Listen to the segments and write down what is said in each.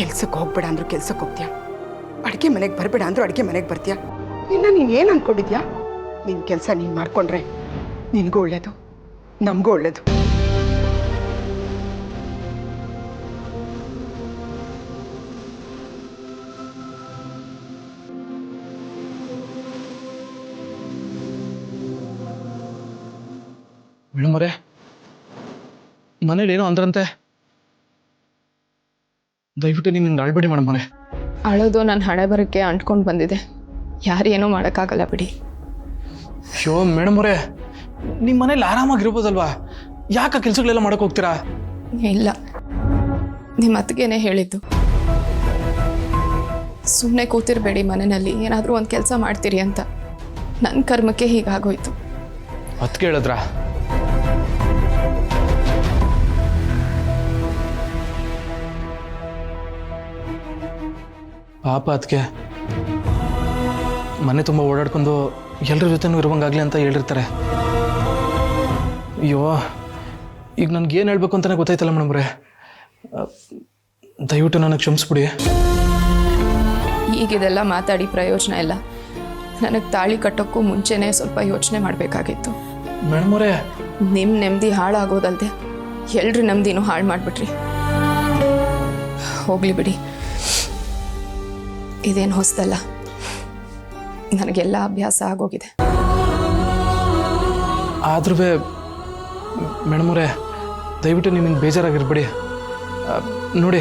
ಕೆಲ್ಸಕ್ಕೆ ಹೋಗ್ಬೇಡ ಅಂದ್ರು ಕೆಲ್ಸಕ್ಕೆ ಹೋಗ್ತೀಯಾ, ಅಡುಗೆ ಮನೆಗೆ ಬರಬೇಡ ಅಂದ್ರು ಅಡುಗೆ ಮನೆಗೆ ಬರ್ತೀಯಾ. ನೀನು ಏನು ಅಂದ್ಕೊಂಡಿದ್ಯಾ? ನಿನ್ನ ಕೆಲಸ ನೀನು ಮಾಡ್ಕೊಂಡ್ರೆ ನಿನಗೂ ಒಳ್ಳೇದು, ನಮಗೂ ಒಳ್ಳೇದು. ಮೇಡಮರೇ, ಮನೇಲಿ ಏನೋ ಅಂದ್ರಂತೆ, ದಯವಿಟ್ಟು ನೀವು ಹಿಂಗೆ ಅಳ್ಬೇಡಿ ಮೇಡಮರೇ. ಅಳೋದು ನನ್ನ ಹಣೆ ಬರೋಕ್ಕೆ ಅಂಟ್ಕೊಂಡು ಬಂದಿದೆ, ಯಾರೇನೂ ಮಾಡೋಕ್ಕಾಗಲ್ಲ ಬಿಡಿ. ಅಯ್ಯೋ ಮೇಡಮರೇ, ನಿಮ್ಮ ಮನೇಲಿ ಆರಾಮಾಗಿರ್ಬೋದಲ್ವಾ? ಯಾಕೆ ಕೆಲಸಗಳೆಲ್ಲ ಮಾಡೋಕೆ ಹೋಗ್ತೀರಾ? ಇಲ್ಲ, ನಿಮ್ಮ ಅತ್ತಿಗೆನೇ ಹೇಳಿದ್ದು, ಸುಮ್ಮನೆ ಕೂತಿರಬೇಡಿ ಮನೆಯಲ್ಲಿ, ಏನಾದರೂ ಒಂದು ಕೆಲಸ ಮಾಡ್ತೀರಿ ಅಂತ. ನನ್ನ ಕರ್ಮಕ್ಕೆ ಹೀಗಾಗೋಯ್ತು. ಅತ್ತಿಗೆ ಹೇಳಿದ್ರ? ಪಾಪ ಅದಕ್ಕೆ ಮನೆ ತುಂಬ ಓಡಾಡ್ಕೊಂಡು ಎಲ್ಲರ ಜೊತೆನೂ ಇರುವಂಗಾಗಲಿ ಅಂತ ಹೇಳಿರ್ತಾರೆ. ಅಯ್ಯೋ, ಈಗ ನನಗೇನು ಹೇಳಬೇಕು ಅಂತಲೇ ಗೊತ್ತಾಯ್ತಲ್ಲ ಮೇಡಮ್ರೆ. ದಯವಿಟ್ಟು ನನಗೆ ಕ್ಷಮಿಸ್ಬಿಡಿ. ಈಗಿದೆಲ್ಲ ಮಾತಾಡಿ ಪ್ರಯೋಜನ ಇಲ್ಲ. ನನಗೆ ತಾಳಿ ಕಟ್ಟೋಕ್ಕೂ ಮುಂಚೆನೇ ಸ್ವಲ್ಪ ಯೋಚನೆ ಮಾಡಬೇಕಾಗಿತ್ತು. ಮೇಡಮರೇ, ನಿಮ್ಮ ನೆಮ್ಮದಿ ಹಾಳಾಗೋದಲ್ದೆ ಎಲ್ರ ನೆಮ್ಮದಿನೂ ಹಾಳು ಮಾಡಿಬಿಟ್ರಿ. ಹೋಗಲಿ ಬಿಡಿ, ಇದೇನು ಹೊಸದಲ್ಲ, ನನಗೆಲ್ಲ ಅಭ್ಯಾಸ ಆಗೋಗಿದೆ. ಆದ್ರೂ ಮೇಡಮರೇ, ದಯವಿಟ್ಟು ನೀವು ಹಿಂಗೆ ಬೇಜಾರಾಗಿರ್ಬೇಡಿ. ನೋಡಿ,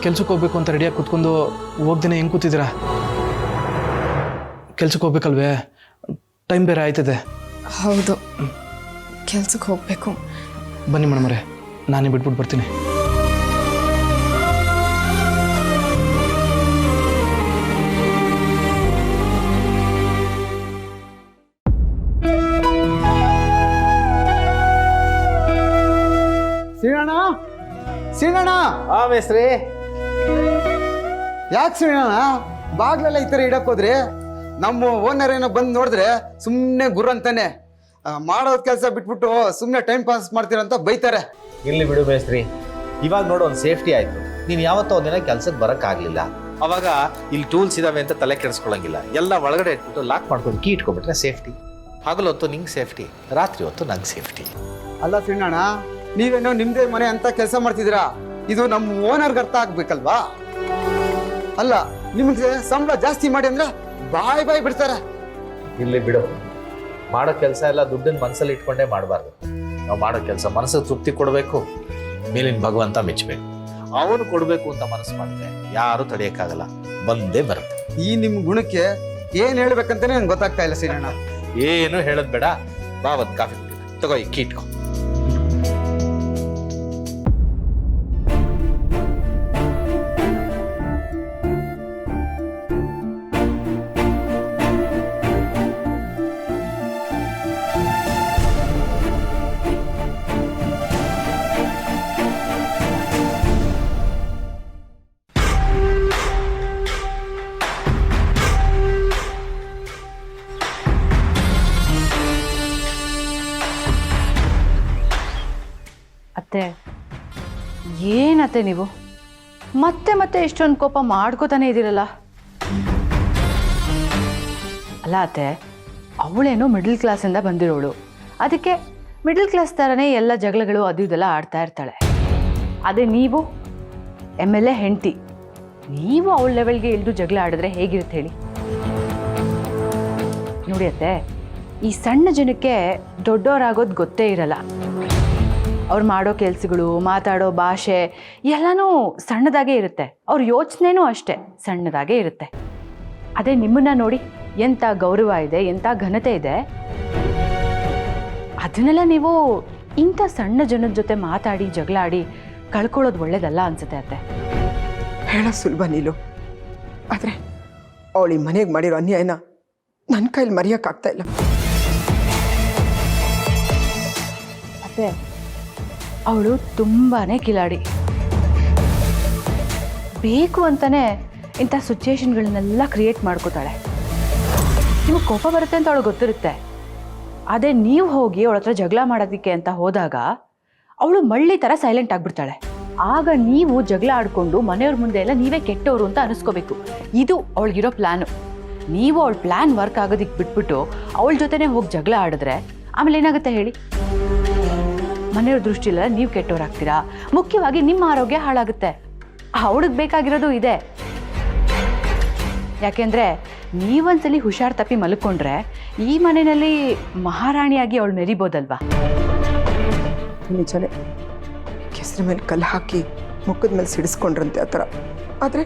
ಕೆಲ್ಸಕ್ಕೆ ಹೋಗ್ಬೇಕು ಅಂತ ರೆಡಿಯಾಗಿ ಕೂತ್ಕೊಂಡು ಹೋಗ್ದೇನೆ ಹೆಂಗೆ ಕೂತಿದ್ದೀರಾ? ಕೆಲ್ಸಕ್ಕೆ ಹೋಗ್ಬೇಕಲ್ವೇ? ಟೈಮ್ ಬೇರೆ ಆಯ್ತದೆ. ಹೌದು, ಕೆಲ್ಸಕ್ಕೆ ಹೋಗಬೇಕು. ಬನ್ನಿ ಮೇಡಮರೇ, ನಾನೇ ಬಿಟ್ಬಿಟ್ಟು ಬರ್ತೀನಿ. ಶ್ರೀರಣ್ಣ, ಶ್ರೀರಣ್ಣ! ಮೇಸ್ತ್ರಿ, ಯಾಕೆ ಶ್ರೀರಣ್ಣ ಬಾಗ್ಲೆಲ್ಲ ಈ ಥರ ಇಡಕ್ ಹೋದ್ರಿ? ನಮ್ಮ ಓನರ್ ಏನೋ ಬಂದು ನೋಡಿದ್ರೆ ಸುಮ್ಮನೆ ಗುರು ಅಂತಾನೆ, ಮಾಡೋದ್ ಕೆಲಸ ಬಿಟ್ಬಿಟ್ಟು ಸುಮ್ಮನೆ ಟೈಮ್ ಪಾಸ್ ಮಾಡ್ತೀರಂತ ಬೈತಾರೆ. ಇಲ್ಲಿ ಬಿಡು ಮೇಸ್ತ್ರಿ, ಇವಾಗ ನೋಡು ಒಂದು ಸೇಫ್ಟಿ ಆಯ್ತು. ನೀನು ಯಾವತ್ತೋ ಒಂದಿನ ಕೆಲ್ಸಕ್ಕೆ ಬರೋಕ್ಕಾಗಲಿಲ್ಲ, ಅವಾಗ ಇಲ್ಲಿ ಟೂಲ್ಸ್ ಇದಾವೆ ಅಂತ ತಲೆ ಕೆಡಿಸ್ಕೊಳ್ಳಂಗಿಲ್ಲ. ಎಲ್ಲ ಒಳಗಡೆ ಇಟ್ಬಿಟ್ಟು ಲಾಕ್ ಮಾಡ್ಕೊಂಡು ಕೀ ಇಟ್ಕೊಬಿಟ್ರೆ ಸೇಫ್ಟಿ. ಹಗಲು ಹೊತ್ತು ನಿಂಗೆ ಸೇಫ್ಟಿ, ರಾತ್ರಿ ಹೊತ್ತು ನಂಗೆ ಸೇಫ್ಟಿ. ಅಲ್ಲ ಶ್ರೀರಣ್ಣ, ನೀವೇನೋ ನಿಮ್ದೇ ಮನೆ ಅಂತ ಕೆಲಸ ಮಾಡ್ತಿದ್ದೀರಾ, ಇದು ನಮ್ಮ ಓನರ್ಗೆ ಅರ್ಥ ಆಗ್ಬೇಕಲ್ವಾ? ಅಲ್ಲ, ನಿಮ್ಗೆ ಸಂಬಳ ಜಾಸ್ತಿ ಮಾಡಿ ಅಂದ್ರೆ ಬಾಯ್ ಬಿಡ್ತಾರೆ. ಇಲ್ಲಿ ಬಿಡು, ಮಾಡೋ ಕೆಲಸ ಎಲ್ಲ ದುಡ್ಡನ್ನ ಮನಸ್ಸಲ್ಲಿ ಇಟ್ಕೊಂಡೇ ಮಾಡಬಾರ್ದು. ನಾವು ಮಾಡೋ ಕೆಲಸ ಮನಸ್ಸಿಗೆ ತೃಪ್ತಿ ಕೊಡಬೇಕು, ಮೇಲಿನ ಭಗವಂತ ಮೆಚ್ಚಬೇಕು. ಅವನು ಕೊಡಬೇಕು ಅಂತ ಮನಸ್ಸು ಮಾಡಿದ್ರೆ ಯಾರು ತಡೆಯೋಕ್ಕಾಗಲ್ಲ, ಬಂದೇ ಬರುತ್ತೆ. ಈ ನಿಮ್ ಗುಣಕ್ಕೆ ಏನ್ ಹೇಳ್ಬೇಕಂತಾನೆ ನಂಗೆ ಗೊತ್ತಾಗ್ತಾ ಇಲ್ಲ ಶ್ರೀರಣ್ಣ. ಏನು ಹೇಳೋದ್ ಬೇಡ, ಬಾ ಒಂದು ಕಾಫಿ ತಗೋ, ಈ ಕೀ ಇಟ್ಕೊ. ಅತ್ತೆ, ಏನತ್ತೆ ನೀವು ಮತ್ತೆ ಮತ್ತೆ ಇಷ್ಟೊಂದು ಕೋಪ ಮಾಡ್ಕೋತಾನೆ ಇದ್ದೀರಲ್ಲ? ಅಲ್ಲ ಅತ್ತೆ, ಅವಳೇನೋ ಮಿಡಲ್ ಕ್ಲಾಸಿಂದ ಬಂದಿರೋಳು, ಅದಕ್ಕೆ ಮಿಡಲ್ ಕ್ಲಾಸ್ ಥರನೇ ಎಲ್ಲ ಜಗಳಗಳು ಅದು ಇದೆಲ್ಲ ಆಡ್ತಾ ಇರ್ತಾಳೆ. ಅದೇ ನೀವು MLA ಹೆಂಡತಿ, ನೀವು ಅವಳ ಲೆವೆಲ್ಗೆ ಇಳಿದು ಜಗಳ ಆಡಿದ್ರೆ ಹೇಗಿರುತ್ತೆ ಹೇಳಿ? ನೋಡಿ ಅತ್ತೆ, ಈ ಸಣ್ಣ ಜನಕ್ಕೆ ದೊಡ್ಡವರಾಗೋದು ಗೊತ್ತೇ ಇರಲ್ಲ. ಅವ್ರು ಮಾಡೋ ಕೆಲಸಗಳು, ಮಾತಾಡೋ ಭಾಷೆ ಎಲ್ಲನೂ ಸಣ್ಣದಾಗೇ ಇರುತ್ತೆ. ಅವ್ರ ಯೋಚನೆನೂ ಅಷ್ಟೇ ಸಣ್ಣದಾಗೇ ಇರುತ್ತೆ. ಅದೇ ನಿಮ್ಮನ್ನ ನೋಡಿ, ಎಂಥ ಗೌರವ ಇದೆ, ಎಂಥ ಘನತೆ ಇದೆ. ಅದನ್ನೆಲ್ಲ ನೀವು ಇಂಥ ಸಣ್ಣ ಜನದ ಜೊತೆ ಮಾತಾಡಿ ಜಗಳ ಆಡಿ ಕಳ್ಕೊಳ್ಳೋದು ಒಳ್ಳೇದಲ್ಲ ಅನ್ಸುತ್ತೆ ಅತ್ತೆ. ಹೇಳ ಸುಲಭ ನೀಲು, ಆದರೆ ಅವಳಿ ಮನೆಗೆ ಮಾಡಿರೋ ಅನ್ಯಾಯನ ನನ್ನ ಕೈಲಿ ಮರೆಯೋಕ್ಕಾಗ್ತಾ ಇಲ್ಲ. ಅತ್ತೆ, ಅವಳು ತುಂಬಾ ಕಿಲಾಡಿ. ಬೇಕು ಅಂತಾನೆ ಇಂಥ ಸಿಚುಯೇಷನ್ಗಳನ್ನೆಲ್ಲ ಕ್ರಿಯೇಟ್ ಮಾಡ್ಕೋತಾಳೆ. ನಿಮಗೆ ಕೋಪ ಬರುತ್ತೆ ಅಂತ ಅವಳು ಗೊತ್ತಿರುತ್ತೆ. ಅದೇ ನೀವು ಹೋಗಿ ಅವಳ ಹತ್ರ ಜಗಳ ಮಾಡೋದಕ್ಕೆ ಅಂತ ಹೋದಾಗ ಅವಳು ಮಳ್ಳಿ ಥರ ಸೈಲೆಂಟ್ ಆಗಿಬಿಡ್ತಾಳೆ. ಆಗ ನೀವು ಜಗಳ ಆಡ್ಕೊಂಡು ಮನೆಯವ್ರ ಮುಂದೆ ಎಲ್ಲ ನೀವೇ ಕೆಟ್ಟವರು ಅಂತ ಅನಿಸ್ಕೋಬೇಕು. ಇದು ಅವಳಿಗಿರೋ ಪ್ಲ್ಯಾನು. ನೀವು ಅವಳ ಪ್ಲ್ಯಾನ್ ವರ್ಕ್ ಆಗೋದಕ್ಕೆ ಬಿಟ್ಬಿಟ್ಟು ಅವಳ ಜೊತೆನೇ ಹೋಗಿ ಜಗಳ ಆಡಿದ್ರೆ ಆಮೇಲೆ ಏನಾಗುತ್ತೆ ಹೇಳಿ? ಮನೆಯವ್ರ ದೃಷ್ಟಿಲ್ಲ ನೀವು ಕೆಟ್ಟವರಾಗ್ತೀರಾ, ಮುಖ್ಯವಾಗಿ ನಿಮ್ಮ ಆರೋಗ್ಯ ಹಾಳಾಗುತ್ತೆ. ಅವಳಿಗೆ ಬೇಕಾಗಿರೋದು ಇದೆ. ಯಾಕೆಂದರೆ ನೀವೊಂದ್ಸಲಿ ಹುಷಾರು ತಪ್ಪಿ ಮಲ್ಕೊಂಡ್ರೆ ಈ ಮನೆಯಲ್ಲಿ ಮಹಾರಾಣಿಯಾಗಿ ಅವಳು ಮೆರಿಬೋದಲ್ವಾ? ನಿಜನೇ, ಕೆಸರ ಮೇಲೆ ಕಲ್ಲು ಹಾಕಿ ಮುಖದ ಮೇಲೆ ಸಿಡಿಸ್ಕೊಂಡ್ರಂತೆ ಆ ಥರ. ಆದರೆ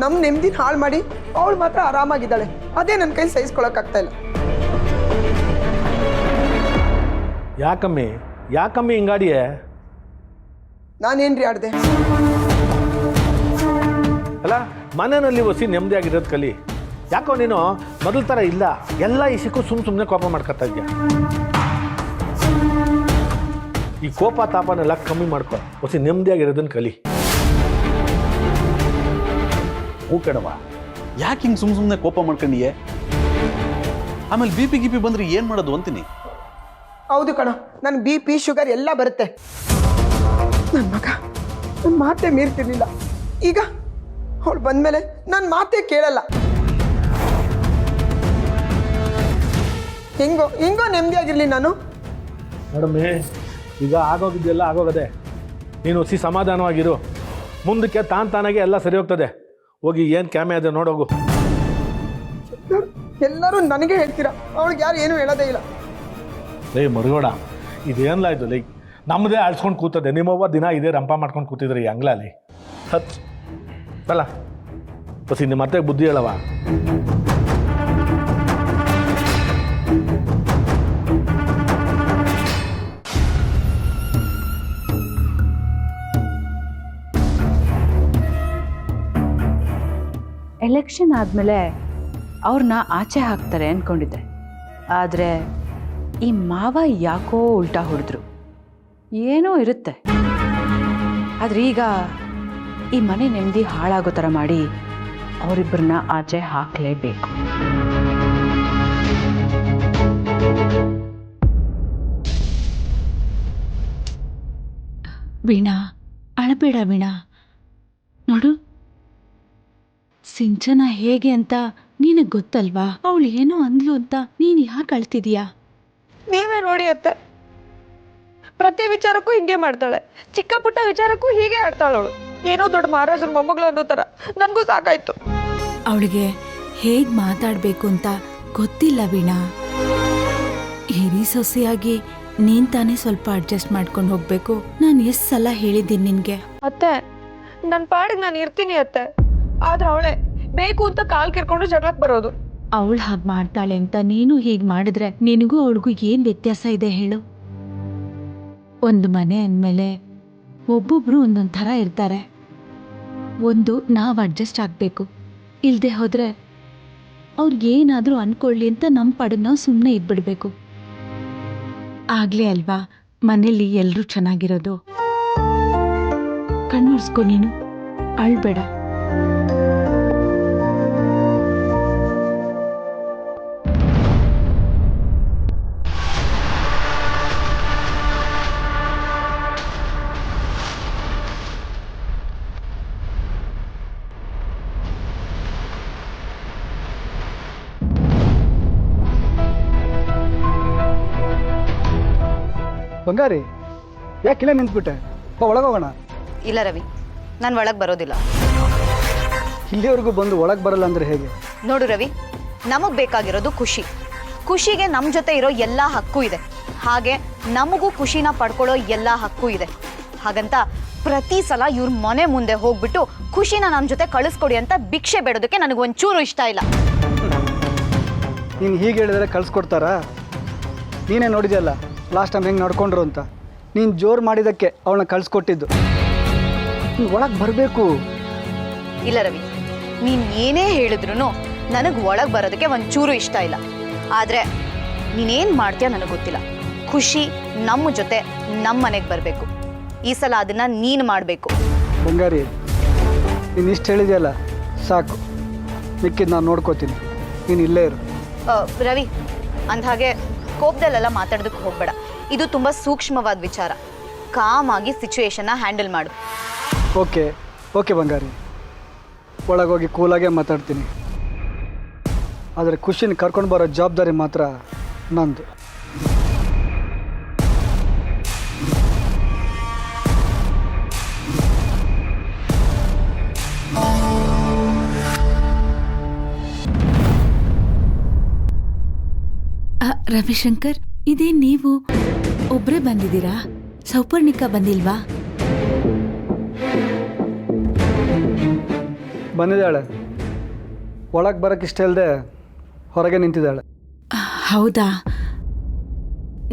ನಮ್ಮ ನೆಮ್ಮದಿನ ಹಾಳು ಮಾಡಿ ಅವಳು ಮಾತ್ರ ಆರಾಮಾಗಿದ್ದಾಳೆ. ಅದೇ ನನ್ನ ಕೈ ಸಹಿಸ್ಕೊಳಕ್ಕಾಗ್ತಾ ಇಲ್ಲ. ಯಾಕಮ್ಮಿ ಹಿಂಗಾಡಿಯೇ? ನಾನೇನ್ರಿ ಆಡ್ದೆ? ಅಲ್ಲ, ಮನೆಯಲ್ಲಿ ಒಸಿ ನೆಮ್ಮದಿಯಾಗಿರೋದು ಕಲಿ. ಯಾಕೋ ನೀನು ಮೊದಲ ಥರ ಇಲ್ಲ, ಎಲ್ಲ ಇಸಕ್ಕೂ ಸುಮ್ಮನೆ ಕೋಪ ಮಾಡ್ಕೊತಾ ಇದ್ಯಾ. ಈ ಕೋಪ ತಾಪನೆಲ್ಲ ಕಮ್ಮಿ ಮಾಡ್ಕೊ, ಒಸಿ ನೆಮ್ಮದಿಯಾಗಿರೋದನ್ನ ಕಲಿ. ಹೂ ಕಣವ, ಯಾಕೆ ಹಿಂಗೆ ಸುಮ್ಮನೆ ಕೋಪ ಮಾಡ್ಕೊಂಡಿಯೇ? ಆಮೇಲೆ ಬಿ ಪಿ ಬಂದ್ರೆ ಏನು ಮಾಡೋದು ಅಂತೀನಿ. ಹೌದು ಕಣ, ನನ್ನ BP ಶುಗರ್ ಎಲ್ಲ ಬರುತ್ತೆ. ನನ್ನ ಮಗ ನನ್ನ ಮಾತೇ ಮೀರ್ತಿರ್ಲಿಲ್ಲ. ಈಗ ಅವಳು ಬಂದಮೇಲೆ ನನ್ನ ಮಾತೇ ಕೇಳಲ್ಲ. ಹಿಂಗೋ ನೆಮ್ಮದಿಯಾಗಿರ್ಲಿ ನಾನು. ಮೇಡಮೇ, ಈಗ ಆಗೋಗಿದ್ದೆಲ್ಲ ಆಗೋಗದೆ. ನೀನು ಒಸಿ ಸಮಾಧಾನವಾಗಿರು. ಮುಂದಕ್ಕೆ ತಾನಾಗೆ ಎಲ್ಲ ಸರಿ ಹೋಗ್ತದೆ. ಹೋಗಿ ಏನು ಕ್ಯಾಮೆ ಅದೇ ನೋಡೋಗು. ಎಲ್ಲರೂ ನನಗೆ ಹೇಳ್ತೀರಾ, ಅವಳಿಗೆ ಯಾರು ಏನೂ ಹೇಳೋದೇ ಇಲ್ಲ. ಲೈ ಮರುಗೋಣ, ಇದೇನಲ್ಲ ಇದು ಲೈ ನಮ್ಮದೇ ಆಳ್ಸ್ಕೊಂಡು ಕೂತದೆ. ನಿಮ್ಮವ್ವ ದಿನ ಇದೇ ರಂಪ ಮಾಡ್ಕೊಂಡು ಕೂತಿದ್ರಿ ಅಂಗ್ಲಲ್ಲಿ. ಅಲ್ಲ ಬಸ್ ನಿಮ್ಮ ಮತ್ತೆ ಬುದ್ಧಿ ಹೇಳವ. ಎಲೆಕ್ಷನ್ ಆದಮೇಲೆ ಅವ್ರನ್ನ ಆಚೆ ಹಾಕ್ತಾರೆ ಅಂದ್ಕೊಂಡಿದ್ದೆ. ಆದರೆ ಈ ಮಾವ ಯಾಕೋ ಉಲ್ಟಾ ಹೊಡೆದ್ರು. ಏನೋ ಇರುತ್ತೆ. ಆದರೆ ಈಗ ಈ ಮನೆ ನೆಮ್ಮದಿ ಹಾಳಾಗೋ ಥರ ಮಾಡಿ ಅವರಿಬ್ಬರನ್ನ ಆಚೆ ಹಾಕಲೇಬೇಕು. ವೀಣಾ, ಅಳಬೇಡ ವೀಣಾ. ನೋಡು, ಸಿಂಚನ ಹೇಗೆ ಅಂತ ನಿನಗೆ ಗೊತ್ತಲ್ವಾ? ಅವಳು ಏನೋ ಅಂದ್ಲು ಅಂತ ನೀನು ಯಾಕೆ ಅಳ್ತಿದೀಯಾ? ನೀವೇ ನೋಡಿ ಅತ್ತೆ, ಪ್ರತಿ ವಿಚಾರಕ್ಕೂ ಹಿಂಗೆ ಮಾಡ್ತಾಳೆ. ಚಿಕ್ಕ ಪುಟ್ಟ ವಿಚಾರಕ್ಕೂ ಹೀಗೆ ಆಡ್ತಾಳೆ ಅವಳು. ಏನೋ ದೊಡ್ಡ ಮಹಾರಾಜರ ಮೊಮ್ಮಗಳು ಅನ್ನೋ ಥರ. ನನಗೂ ಸಾಕಾಯ್ತು. ಅವಳಿಗೆ ಹೇಗೆ ಮಾತಾಡಬೇಕು ಅಂತ ಗೊತ್ತಿಲ್ಲ ವೀಣಾ. ಹಿರಿ ಸೊಸೆಯಾಗಿ ನೀನು ತಾನೇ ಸ್ವಲ್ಪ ಅಡ್ಜಸ್ಟ್ ಮಾಡ್ಕೊಂಡು ಹೋಗಬೇಕು. ನಾನು ಎಷ್ಟು ಸಲ ಹೇಳಿದ್ದೀನಿ ನಿನಗೆ. ಅತ್ತೆ, ನನ್ನ ಪಾಡಿಗೆ ನಾನು ಇರ್ತೀನಿ ಅತ್ತೆ. ಆದ್ರೆ ಅವಳೇ ಬೇಕು ಅಂತ ಕಾಲು ಕೆರ್ಕೊಂಡು ಜಗಳಕ್ಕೆ ಬರೋದು. ಅವಳು ಹಾಗೆ ಮಾಡ್ತಾಳೆ ಅಂತ ನೀನು ಹೀಗೆ ಮಾಡಿದ್ರೆ ನಿನಗೂ ಅವಳಿಗೂ ಏನು ವ್ಯತ್ಯಾಸ ಇದೆ ಹೇಳು? ಒಂದು ಮನೆ ಅಂದಮೇಲೆ ಒಬ್ಬೊಬ್ರು ಒಂದೊಂದು ಥರ ಇರ್ತಾರೆ. ಒಂದು ನಾವು ಅಡ್ಜಸ್ಟ್ ಆಗಬೇಕು. ಇಲ್ಲದೆ ಹೋದರೆ ಅವ್ರಿಗೇನಾದರೂ ಅಂದ್ಕೊಳ್ಳಿ ಅಂತ ನಮ್ಮ ಪಾಡಿಗೆ ನಾವು ಸುಮ್ಮನೆ ಇದ್ಬಿಡ್ಬೇಕು. ಆಗಲೇ ಅಲ್ವಾ ಮನೇಲಿ ಎಲ್ಲರೂ ಚೆನ್ನಾಗಿರೋದು. ಕಣ್ಣುರ್ಸ್ಕೊ ನೀನು, ಅಳ್ಬೇಡ. ಬಂಗಾರಿ, ಯಾಕಿಲ್ಲ ನಿಂತ್ಬಿಟ್ಟೆ? ಒಳಗೋಗೋಣ. ಇಲ್ಲ ರವಿ, ನಾನು ಒಳಗೆ ಬರೋದಿಲ್ಲ. ಇಲ್ಲಿವರೆಗೂ ಬಂದು ಒಳಗೆ ಬರಲ್ಲ ಅಂದರೆ ಹೇಗೆ? ನೋಡು ರವಿ, ನಮಗೆ ಬೇಕಾಗಿರೋದು ಖುಷಿ. ಖುಷಿಗೆ ನಮ್ಮ ಜೊತೆ ಇರೋ ಎಲ್ಲ ಹಕ್ಕು ಇದೆ. ಹಾಗೆ ನಮಗೂ ಖುಷಿನ ಪಡ್ಕೊಳ್ಳೋ ಎಲ್ಲ ಹಕ್ಕು ಇದೆ. ಹಾಗಂತ ಪ್ರತಿ ಸಲ ಇವ್ರ ಮನೆ ಮುಂದೆ ಹೋಗ್ಬಿಟ್ಟು ಖುಷಿನ ನಮ್ಮ ಜೊತೆ ಕಳಿಸ್ಕೊಡಿ ಅಂತ ಭಿಕ್ಷೆ ಬೇಡೋದಕ್ಕೆ ನನಗೆ ಒಂಚೂರು ಇಷ್ಟ ಇಲ್ಲ. ನೀನು ಹೀಗೆ ಹೇಳಿದ್ರೆ ಕಳಿಸ್ಕೊಡ್ತಾರಾ? ನೀನೇ ನೋಡಿದೆಯಲ್ಲ ಲಾಸ್ಟ್ ಟೈಮ್ ಹೆಂಗೆ ನಡ್ಕೊಂಡ್ರು ಅಂತ. ನೀನು ಜೋರು ಮಾಡಿದ್ದಕ್ಕೆ ಅವಳನ್ನ ಕಳಿಸ್ಕೊಟ್ಟಿದ್ದು. ನೀನು ಒಳಗೆ ಬರಬೇಕು. ಇಲ್ಲ ರವಿ, ನೀನು ಏನೇ ಹೇಳಿದ್ರು ನನಗೆ ಒಳಗೆ ಬರೋದಕ್ಕೆ ಒಂಚೂರು ಇಷ್ಟ ಇಲ್ಲ. ಆದರೆ ನೀನೇನು ಮಾಡ್ತೀಯ ನನಗೆ ಗೊತ್ತಿಲ್ಲ. ಖುಷಿ ನಮ್ಮ ಜೊತೆ ನಮ್ಮ ಮನೆಗೆ ಬರಬೇಕು. ಈ ಸಲ ಅದನ್ನು ನೀನು ಮಾಡಬೇಕು. ಬಂಗಾರಿ, ನೀನು ಇಷ್ಟು ಹೇಳಿದೆಯಲ್ಲ ಸಾಕು. ಮಿಕ್ಕಿದ್ದು ನಾನು ನೋಡ್ಕೋತೀನಿ. ನೀನು ಇಲ್ಲೇ ಇರು. ರವಿ, ಅಂದಹಾಗೆ ಕೋಪದಲ್ಲೆಲ್ಲ ಮಾತಾಡೋದಕ್ಕೆ ಹೋಗಬೇಡ. ಇದು ತುಂಬ ಸೂಕ್ಷ್ಮವಾದ ವಿಚಾರ. ಕಾಮಾಗಿ ಸಿಚುವೇಶನ್ನ ಹ್ಯಾಂಡಲ್ ಮಾಡು. ಓಕೆ ಓಕೆ ಬಂಗಾರಿ, ಒಳಗೋಗಿ ಕೂಲಾಗೆ ಮಾತಾಡ್ತೀನಿ. ಆದರೆ ಖುಷಿನ ಕರ್ಕೊಂಡು ಬರೋ ಜವಾಬ್ದಾರಿ ಮಾತ್ರ ನಂದು. ರವಿಶಂಕರ್, ಇದೇ ನೀವು ಒಬ್ಬರೇ ಬಂದಿದ್ದೀರಾ? ಸೌಪರ್ಣಿಕ ಬಂದಿಲ್ವಾ? ಬಂದಿದ್ದಾಳೆ, ಒಳಗೆ ಬರೋಕ್ಕೆ ಇಷ್ಟ ಇಲ್ಲದೆ ಹೊರಗೆ ನಿಂತಿದ್ದಾಳೆ. ಹೌದಾ,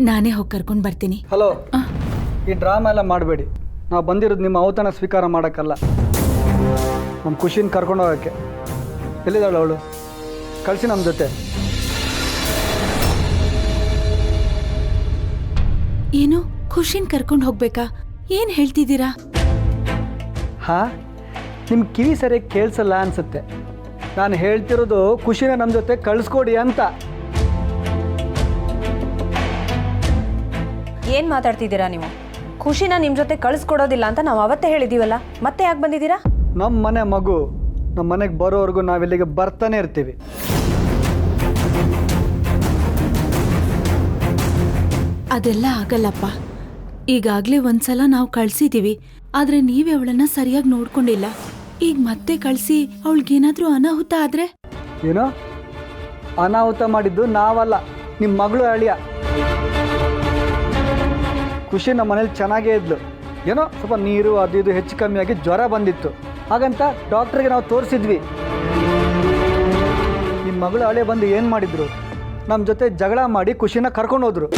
ನಾನೇ ಹೋಗಿ ಕರ್ಕೊಂಡು ಬರ್ತೀನಿ. ಹಲೋ, ಈ ಡ್ರಾಮಾ ಎಲ್ಲ ಮಾಡಬೇಡಿ. ನಾವು ಬಂದಿರೋದು ನಿಮ್ಮ ಔತಣ ಸ್ವೀಕಾರ ಮಾಡೋಕ್ಕಲ್ಲ, ನಮ್ಮ ಖುಷಿನ ಕರ್ಕೊಂಡು ಹೋಗೋಕ್ಕೆ. ಎಲ್ಲಿದ್ದಾಳೆ ಅವಳು? ಕಳಿಸಿ ನಮ್ಮ ಜೊತೆ. ಏನು, ಖುಷಿನ್ ಕರ್ಕೊಂಡು ಹೋಗ್ಬೇಕಾ? ಏನು ಹೇಳ್ತಿದ್ದೀರಾ? ಹಾಂ, ನಿಮ್ಮ ಕಿವಿ ಸರಿಯಾಗಿ ಕೇಳಿಸಲ್ಲ ಅನ್ಸುತ್ತೆ. ನಾನು ಹೇಳ್ತಿರೋದು ಖುಷಿನ ನಮ್ಮ ಜೊತೆ ಕಳಿಸ್ಕೊಡಿ ಅಂತ. ಏನು ಮಾತಾಡ್ತಿದ್ದೀರಾ ನೀವು? ಖುಷಿನ ನಿಮ್ಮ ಜೊತೆ ಕಳಿಸ್ಕೊಡೋದಿಲ್ಲ ಅಂತ ನಾವು ಅವತ್ತೇ ಹೇಳಿದ್ದೀವಲ್ಲ, ಮತ್ತೆ ಯಾಕೆ ಬಂದಿದ್ದೀರಾ? ನಮ್ಮ ಮನೆ ಮಗು ನಮ್ಮ ಮನೆಗೆ ಬರೋವರೆಗೂ ನಾವಿಲ್ಲಿಗೆ ಬರ್ತಾನೆ ಇರ್ತೀವಿ. ಅದೆಲ್ಲ ಆಗಲ್ಲಪ್ಪ. ಈಗಾಗಲೇ ಒಂದ್ಸಲ ನಾವು ಕಳ್ಸಿದ್ದೀವಿ, ಆದರೆ ನೀವೇ ಅವಳನ್ನ ಸರಿಯಾಗಿ ನೋಡ್ಕೊಂಡಿಲ್ಲ. ಈಗ ಮತ್ತೆ ಕಳಿಸಿ ಅವಳಿಗೇನಾದ್ರೂ ಅನಾಹುತ ಆದರೆ? ಏನೋ ಅನಾಹುತ ಮಾಡಿದ್ದು ನಾವಲ್ಲ, ನಿಮ್ಮ ಮಗಳು ಅಳಿಯ. ಖುಷಿ ನಮ್ಮ ಮನೇಲಿ ಚೆನ್ನಾಗೇ ಇದ್ಲು. ಏನೋ ಸ್ವಲ್ಪ ನೀರು ಅದು ಇದು ಹೆಚ್ಚು ಕಮ್ಮಿಯಾಗಿ ಜ್ವರ ಬಂದಿತ್ತು, ಹಾಗಂತ ಡಾಕ್ಟ್ರಿಗೆ ನಾವು ತೋರಿಸಿದ್ವಿ. ನಿಮ್ಮ ಮಗಳು ಅಳಿಯ ಬಂದು ಏನು ಮಾಡಿದ್ರು? ನಮ್ಮ ಜೊತೆ ಜಗಳ ಮಾಡಿ ಖುಷಿನ ಕರ್ಕೊಂಡು ಹೋದ್ರು.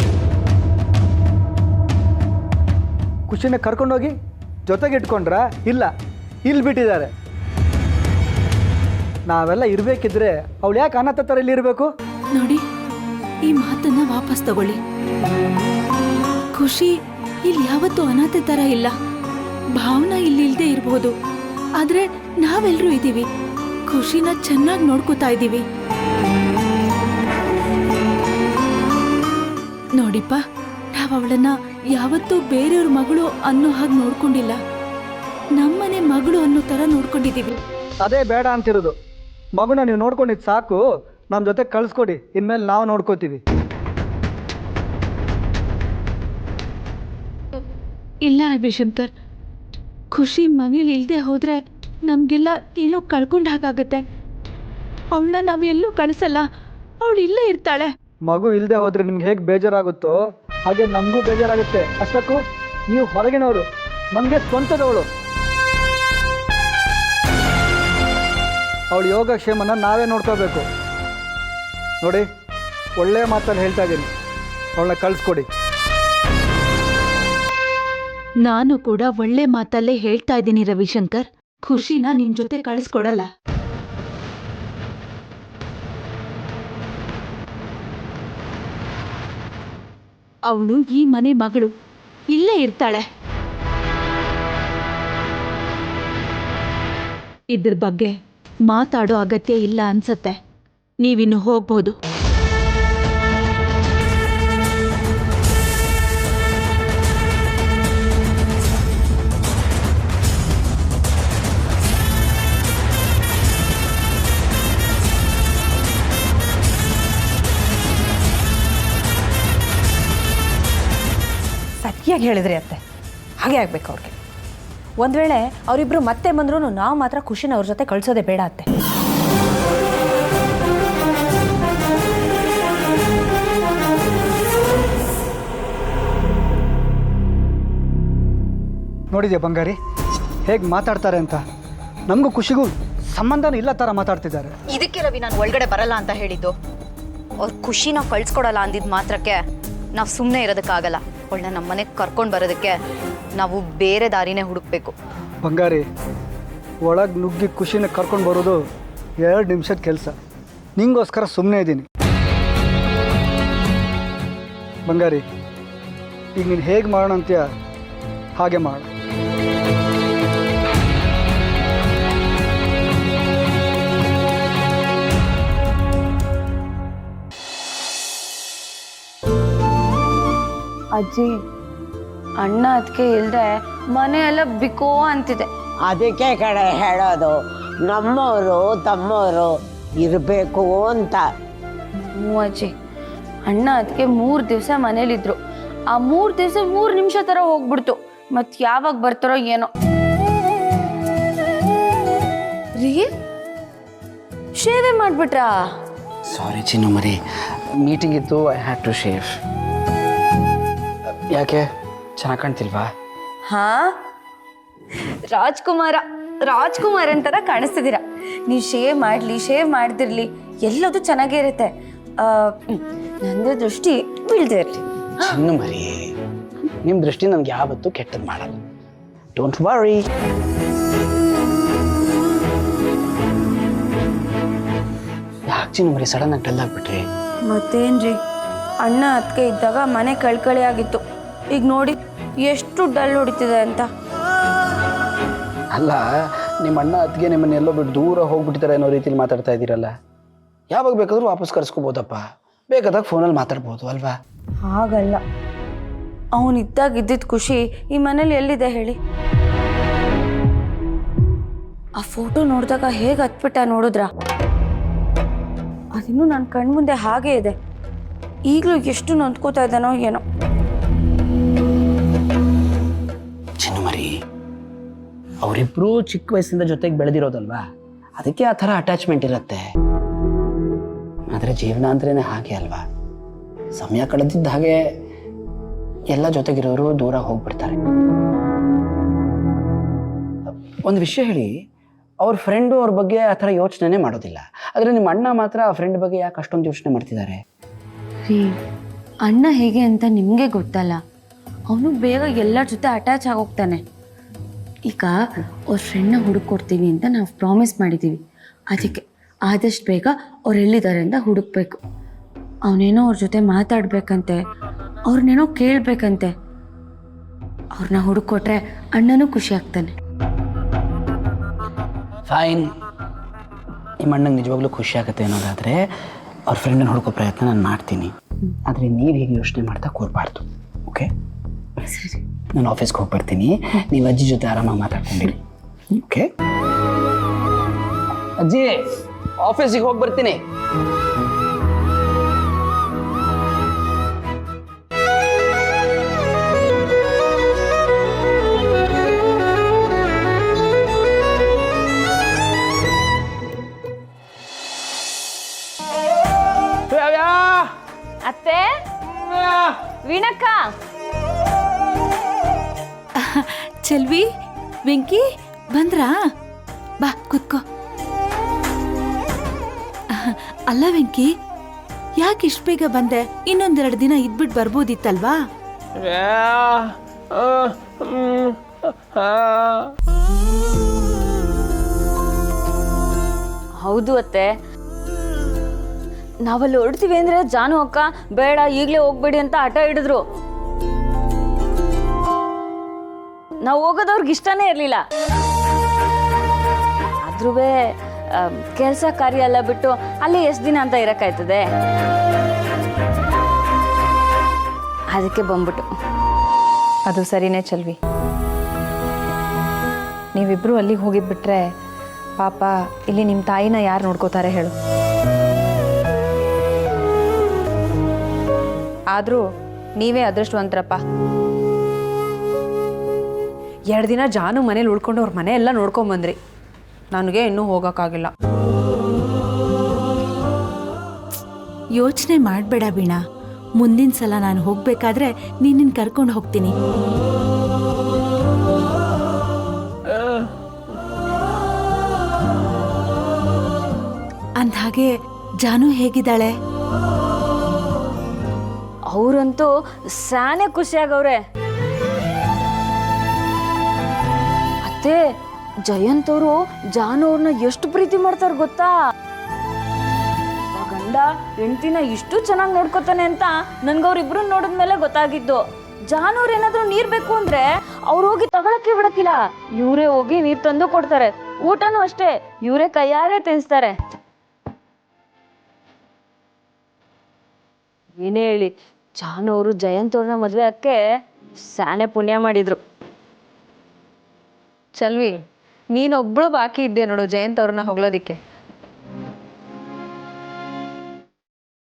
ಖುಷಿನ ಕರ್ಕೊಂಡೋಗಿ ಜೊತೆಗೆ ಇಟ್ಕೊಂಡ್ರ? ಇಲ್ಲ, ಇಲ್ಲಿ ಬಿಟ್ಟಿದ್ದಾರೆ. ನಾವೆಲ್ಲ ಇರಬೇಕಿದ್ರೆ ಅವಳು ಯಾಕೆ ಅನಾಥ ಥರ ಇಲ್ಲಿ ಇರಬೇಕು? ನೋಡಿ, ಈ ಮಾತನ್ನ ವಾಪಸ್ ತಗೊಳ್ಳಿ. ಖುಷಿ ಇಲ್ಲಿ ಯಾವತ್ತೂ ಅನಾಥ ಥರ ಇಲ್ಲ. ಭಾವನಾ ಇಲ್ಲಿ ಇಲ್ಲದೆ ಇರ್ಬೋದು, ಆದರೆ ನಾವೆಲ್ಲರೂ ಇದ್ದೀವಿ. ಖುಷಿನ ಚೆನ್ನಾಗಿ ನೋಡ್ಕೋತಾ ಇದ್ದೀವಿ. ನೋಡಿಪ್ಪ, ನಾವು ಅವಳನ್ನ ಯಾವತ್ತೂ ಬೇರೆಯವ್ರ ಮಗಳು ಅನ್ನೋ ಹಾಗೆ ನೋಡ್ಕೊಂಡಿಲ್ಲ. ನಮ್ಮನೆ ಮಗಳು ಅನ್ನೋ ಥರ ನೋಡ್ಕೊಂಡಿದ್ದೀವಿ. ಅದೇ ಬೇಡ ಅಂತಿರೋದು. ಮಗುನ ನೀವು ನೋಡ್ಕೊಂಡಿದ್ದು ಸಾಕು, ನಮ್ಮ ಜೊತೆ ಕಳಿಸ್ಕೊಡಿ, ಇನ್ಮೇಲೆ ನಾವು ನೋಡ್ಕೋತೀವಿ. ಇಲ್ಲ ರವಿಶಂಕರ್, ಖುಷಿ ಮನೇಲಿ ಇಲ್ಲದೆ ಹೋದರೆ ನಮಗೆಲ್ಲ ಏನೋ ಕಳ್ಕೊಂಡು ಹಾಗಾಗತ್ತೆ. ಅವಳನ್ನ ನಾವೆಲ್ಲೂ ಕಳಿಸಲ್ಲ, ಅವಳು ಇಲ್ಲೇ ಇರ್ತಾಳೆ. ಮಗು ಇಲ್ಲದೆ ಹೋದ್ರೆ ನಿಮ್ಗೆ ಹೇಗೆ ಬೇಜಾರಾಗುತ್ತೋ ಹಾಗೆ ನಮಗೂ ಬೇಜಾರಾಗುತ್ತೆ. ಅಷ್ಟಕ್ಕೂ ನೀವು ಹೊರಗಿನವರು, ನಮಗೆ ಸ್ವಂತದವಳು. ಅವಳ ಯೋಗಕ್ಷೇಮನ ನಾವೇ ನೋಡ್ಕೋಬೇಕು. ನೋಡಿ, ಒಳ್ಳೆಯ ಮಾತಲ್ಲಿ ಹೇಳ್ತಾ ಇದ್ದೀನಿ, ಅವಳನ್ನ ಕಳಿಸ್ಕೊಡಿ. ನಾನು ಕೂಡ ಒಳ್ಳೆ ಮಾತಲ್ಲೇ ಹೇಳ್ತಾ ಇದ್ದೀನಿ ರವಿಶಂಕರ್. ಖುಷಿನ ನಿನ್ ಜೊತೆ ಕಳಿಸ್ಕೊಡಲ್ಲ. ಅವಳು ಈ ಮನೆ ಮಗಳು, ಇಲ್ಲೇ ಇರ್ತಾಳೆ. ಇದ್ರ ಬಗ್ಗೆ ಮಾತಾಡೋ ಅಗತ್ಯ ಇಲ್ಲ ಅನ್ಸತ್ತೆ. ನೀವಿನ್ನು ಹೋಗ್ಬೋದು. ಸರಿಯಾಗಿ ಹೇಳಿದ್ರಿ ಅತ್ತೆ, ಹಾಗೆ ಆಗ್ಬೇಕು ಅವ್ರಿಗೆ. ಒಂದು ವೇಳೆ ಅವರಿಬ್ರು ಮತ್ತೆ ಬಂದ್ರೂ ನಾವು ಮಾತ್ರ ಖುಷಿನ ಅವ್ರ ಜೊತೆ ಕಳಿಸೋದೇ ಬೇಡ ಅತ್ತೆ. ನೋಡಿದ್ಯಾ ಬಂಗಾರಿ ಹೇಗೆ ಮಾತಾಡ್ತಾರೆ ಅಂತ? ನಮಗೂ ಖುಷಿಗೂ ಸಂಬಂಧನೂ ಇಲ್ಲ ಥರ ಮಾತಾಡ್ತಿದ್ದಾರೆ. ಇದಕ್ಕೆ ರವಿ ನಾನು ಒಳಗಡೆ ಬರಲ್ಲ ಅಂತ ಹೇಳಿದ್ದು. ಅವ್ರ ಖುಷಿನ ಕಳ್ಸ್ಕೊಡಲ್ಲ ಅಂದಿದ್ದು ಮಾತ್ರಕ್ಕೆ ನಾವು ಸುಮ್ಮನೆ ಇರೋದಕ್ಕಾಗಲ್ಲ. ಅವಳನ್ನ ನಮ್ಮ ಮನೆಗೆ ಕರ್ಕೊಂಡು ಬರೋದಕ್ಕೆ ನಾವು ಬೇರೆ ದಾರಿನೇ ಹುಡುಕ್ಬೇಕು. ಬಂಗಾರಿ, ಒಳಗೆ ನುಗ್ಗಿ ಖುಷಿನ ಕರ್ಕೊಂಡು ಬರೋದು 2 ನಿಮಿಷದ ಕೆಲಸ. ನಿಂಗೋಸ್ಕರ ಸುಮ್ಮನೆ ಇದ್ದೀನಿ. ಬಂಗಾರಿ, ಈಗ ನೀನು ಹೇಗೆ ಮಾಡೋಣ ಅಂತೀಯ ಹಾಗೆ ಮಾಡು. ಅಜ್ಜಿ, ಅಣ್ಣ ಅದಕ್ಕೆ ಇಲ್ದೆ ಮನೆ ಎಲ್ಲ ಬಿಕೋ ಅಂತಿದೆ. ಅದಕ್ಕೆ ಕಡೆ ಹೇಳೋದು ನಮ್ಮವರು ತಮ್ಮವರು ಇರಬೇಕು ಅಂತ. ಹ್ಞೂ ಅಜ್ಜಿ, ಅಣ್ಣ ಅದಕ್ಕೆ 3 ದಿವಸ ಮನೇಲಿದ್ರು. ಆ 3 ದಿವಸ 3 ನಿಮಿಷ ಥರ ಹೋಗ್ಬಿಡ್ತು. ಮತ್ತು ಯಾವಾಗ ಬರ್ತಾರೋ ಏನೋ. ರೀ, ಶೇವೆ ಮಾಡಿಬಿಟ್ರಾ? ಸಾರಿ ಚಿನ್ನು ಮರಿ, ಮೀಟಿಂಗ್ ಇತ್ತು, ಐ ಹ್ಯಾಡ್ ಟು ಶೇವ್. ಯಾಕೆ ಚೆನ್ನಾಗಿ ಕಾಣ್ತಿಲ್ವಾ? ಹಾ, ರಾಜ್ಕುಮಾರನ್ ಥರ ಕಾಣಿಸ್ತಿದ್ದೀರಾ. ನೀವು ಶೇವ್ ಮಾಡ್ದಿರ್ಲಿ ಎಲ್ಲದೂ ಚೆನ್ನಾಗೇ ಇರುತ್ತೆ. ನಂದು ದೃಷ್ಟಿ ಬೀಳ್ದೇ ಇರಲಿ. ಚಿನ್ನು ಮರಿ, ನಿಮ್ಮ ದೃಷ್ಟಿ ನನಗೆ ಯಾವತ್ತೂ ಕೆಟ್ಟದ್ದು ಮಾಡಲ್ಲ. Don't worry. ಯಾಕೆ ಚಿನ್ನು ಮರಿ ಸಡನ್ ಆಗಿ ಡಲ್ ಆಗ್ಬಿಟ್ರಿ? ಮತ್ತೇನ್ರಿ, ಅಣ್ಣ ಅದಕ್ಕೆ ಇದ್ದಾಗ ಮನೆ ಕಳ್ಕಳಿ ಆಗಿತ್ತು. ಈಗ ನೋಡಿ ಎಷ್ಟು ಡಲ್ ಹೊಡಿತಿದೆ ಅಂತ. ಅಲ್ಲ, ನಿಮ್ಮ ಅಣ್ಣ ಅದಕ್ಕೆ ನಿಮ್ಮನ್ನ ಎಲ್ಲೋ ಬಿಟ್ಟು ದೂರ ಹೋಗ್ಬಿಟ್ಟಿದ್ದಾರೆ ಅನ್ನೋ ರೀತಿಲಿ ಮಾತಾಡ್ತಾ ಇದ್ದೀರಲ್ಲ. ಯಾವಾಗ ಬೇಕಾದ್ರೂ ವಾಪಸ್ ಕರ್ಸ್ಕೋಬೋದಪ್ಪ, ಬೇಕಾದಾಗ ಫೋನಲ್ಲಿ ಮಾತಾಡ್ಬೋದು ಅಲ್ವಾ? ಹಾಗಲ್ಲ, ಅವನಿದ್ದಾಗ ಇದ್ದಿದ್ದ ಖುಷಿ ಈ ಮನೇಲಿ ಎಲ್ಲಿದೆ ಹೇಳಿ? ಆ ಫೋಟೋ ನೋಡಿದಾಗ ಹೇಗೆ ಹತ್ಬಿಟ್ಟ ನೋಡಿದ್ರ? ಅದಿನ್ನೂ ನನ್ನ ಕಣ್ಮುಂದೆ ಹಾಗೇ ಇದೆ. ಈಗಲೂ ಎಷ್ಟು ನೊಂದ್ಕೋತಾ ಇದ್ದಾನೋ ಏನೋ. ಚಿನ್ನು ಮರಿ, ಅವರಿಬ್ರು ಚಿಕ್ಕ ವಯಸ್ಸಿಂದ ಜೊತೆಗೆ ಬೆಳೆದಿರೋದಲ್ವಾ, ಅದಕ್ಕೆ ಆ ಥರ ಅಟ್ಯಾಚ್ಮೆಂಟ್ ಇರುತ್ತೆ. ಆದರೆ ಜೀವನ ಅಂದ್ರೇನೆ ಹಾಗೆ ಅಲ್ವಾ? ಸಮಯ ಕಳೆದಿದ್ದ ಹಾಗೆ ಎಲ್ಲ ಜೊತೆಗಿರೋರು ದೂರ ಹೋಗ್ಬಿಡ್ತಾರೆ. ಒಂದು ವಿಷಯ ಹೇಳಿ, ಅವ್ರ ಫ್ರೆಂಡು ಅವ್ರ ಬಗ್ಗೆ ಆ ಥರ ಯೋಚನೆ ಮಾಡೋದಿಲ್ಲ. ಆದರೆ ನಿಮ್ಮ ಅಣ್ಣ ಮಾತ್ರ ಆ ಫ್ರೆಂಡ್ ಬಗ್ಗೆ ಯಾಕೆ ಅಷ್ಟೊಂದು ಯೋಚನೆ ಮಾಡ್ತಿದ್ದಾರೆ? ರೀ, ಅಣ್ಣ ಹೇಗೆ ಅಂತ ನಿಮಗೆ ಗೊತ್ತಲ್ಲ. ಅವನು ಬೇಗ ಎಲ್ಲರ ಜೊತೆ ಅಟ್ಯಾಚ್ ಆಗೋಗ್ತಾನೆ. ಈಗ ಅವ್ರ ಫ್ರೆಂಡ್ನ ಹುಡುಕೊಡ್ತೀನಿ ಅಂತ ನಾವು ಪ್ರಾಮಿಸ್ ಮಾಡಿದ್ದೀವಿ. ಅದಕ್ಕೆ ಆದಷ್ಟು ಬೇಗ ಅವ್ರು ಎಲ್ಲಿದ್ದಾರೆ ಅಂತ ಹುಡುಕ್ಬೇಕು. ಅವನೇನೋ ಅವ್ರ ಜೊತೆ ಮಾತಾಡ್ಬೇಕಂತೆ, ಅವ್ರನ್ನೇನೋ ಕೇಳಬೇಕಂತೆ. ಅವ್ರನ್ನ ಹುಡುಕೊಟ್ರೆ ಅಣ್ಣನೂ ಖುಷಿ ಆಗ್ತಾನೆ. ಫೈನ್, ನಿಮ್ಮ ಅಣ್ಣಂಗೆ ನಿಜವಾಗ್ಲೂ ಖುಷಿ ಆಗುತ್ತೆ ಅನ್ನೋದಾದರೆ ಅವ್ರ ಫ್ರೆಂಡನ್ನು ಹುಡುಕೋ ಪ್ರಯತ್ನ ನಾನು ಮಾಡ್ತೀನಿ. ಆದರೆ ನೀವು ಹೀಗೆ ಯೋಚನೆ ಮಾಡ್ತಾ ಕೂರಬಾರ್ದು. ಓಕೆ, ಸರಿ, ನಾನು ಆಫೀಸ್ಗೆ ಹೋಗಿ ಬರ್ತೀನಿ. ನೀವು ಅಜ್ಜಿ ಜೊತೆ ಆರಾಮಾಗಿ ಮಾತಾಡ್ಕೊಂಡಿರಿ. ಓಕೆ ಅಜ್ಜಿ, ಆಫೀಸಿಗೆ ಹೋಗಿ ಬರ್ತೀನಿ. ಅತ್ತೆ, ವೀಣಕ್ಕ, ಚೆಲ್ವಿ, ವೆಂಕಿ ಬಂದ್ರಾ? ಬಾ ಕುತ್ಕೋ. ಅಲ್ಲ ವೆಂಕಿ, ಯಾಕೆ ಇಷ್ಟು ಬೇಗ ಬಂದೆ? ಇನ್ನೊಂದೆರಡು ದಿನ ಇದ್ಬಿಟ್ಟು ಬರ್ಬೋದಿತ್ತಲ್ವಾ? ಹೌದು ಅತ್ತೆ, ನಾವಲ್ಲಿ ಹೊರಡ್ತೀವಿ ಅಂದ್ರೆ ಜಾನು ಅಕ್ಕ ಬೇಡ ಈಗಲೇ ಹೋಗ್ಬೇಡಿ ಅಂತ ಹಠ ಹಿಡಿದ್ರು. ನಾವು ಹೋಗೋದವ್ರಿಗೆ ಇಷ್ಟನೇ ಇರಲಿಲ್ಲ. ಆದ್ರೂ ಕೆಲಸ ಕಾರ್ಯ ಎಲ್ಲ ಬಿಟ್ಟು ಅಲ್ಲಿ ಎಷ್ಟು ದಿನ ಅಂತ ಇರಕ್ಕಾಯ್ತದೆ? ಅದಕ್ಕೆ ಬಂದ್ಬಿಟ್ಟು. ಅದು ಸರಿನೇ ಚೆಲ್ವಿ. ನೀವಿಬ್ಬರು ಅಲ್ಲಿಗೆ ಹೋಗಿದ್ಬಿಟ್ರೆ ಪಾಪ ಇಲ್ಲಿ ನಿಮ್ಮ ತಾಯಿನ ಯಾರು ನೋಡ್ಕೋತಾರೆ ಹೇಳು? ಆದರೂ ನೀವೇ ಅದೃಷ್ಟವಂತರಪ್ಪ. 2 ದಿನ ಜಾನು ಮನೇಲಿ ಉಳ್ಕೊಂಡು ಅವ್ರ ಮನೆ ಎಲ್ಲ ನೋಡ್ಕೊಂಬಂದ್ರಿ. ನನಗೆ ಇನ್ನೂ ಹೋಗೋಕ್ಕಾಗಿಲ್ಲ. ಯೋಚನೆ ಮಾಡಬೇಡ ವೀಣಾ, ಮುಂದಿನ ಸಲ ನಾನು ಹೋಗ್ಬೇಕಾದ್ರೆ ನಿನ್ನ ಕರ್ಕೊಂಡು ಹೋಗ್ತೀನಿ. ಅಂದ್ಹಾಗೆ ಜಾನು ಹೇಗಿದ್ದಾಳೆ? ಅವರಂತೂ ಸಾನೆ ಖುಷಿಯಾಗವ್ರೆ. ಅತ್ತೆ, ಜಯಂತ್ ಅವರು ಜಾನು ಅವ್ರನ್ನ ಎಷ್ಟು ಪ್ರೀತಿ ಮಾಡ್ತಾರ ಗೊತ್ತಾ? ಗಂಡ ಹೆಂಡತಿನ ಇಷ್ಟು ಚೆನ್ನಾಗಿ ನೋಡ್ಕೊತಾನೆ ಅಂತ ನನ್ಗವ್ರಿಬ್ರು ನೋಡಿದ್ಮೇಲೆ ಗೊತ್ತಾಗಿದ್ದು. ಜಾನು ಅವ್ರು ಏನಾದ್ರು ನೀರ್ ಬೇಕು ಅಂದ್ರೆ ಅವ್ರು ಹೋಗಿ ತಗೊಳಕ್ಕೆ ಬಿಡಕ್ಕಿಲ್ಲ, ಇವರೇ ಹೋಗಿ ನೀರ್ ತಂದು ಕೊಡ್ತಾರೆ. ಊಟನೂ ಅಷ್ಟೇ, ಇವರೇ ಕೈಯಾರೆ ತಿನ್ಸ್ತಾರೆ. ಏನೇ ಹೇಳಿ, ಜಾನು ಅವರು ಜಯಂತ್ ಅವ್ರನ್ನ ಮದ್ವೆ ಅಕ್ಕೆ ಸಾನೆ ಪುಣ್ಯ ಮಾಡಿದ್ರು. ಚಲ್ವಿ, ನೀನೊಬ್ಳು ಬಾಕಿ ಇದ್ದೆ ನೋಡು ಜಯಂತ್ ಅವ್ರನ್ನ ಹೊಗಳೋದಿಕ್ಕೆ.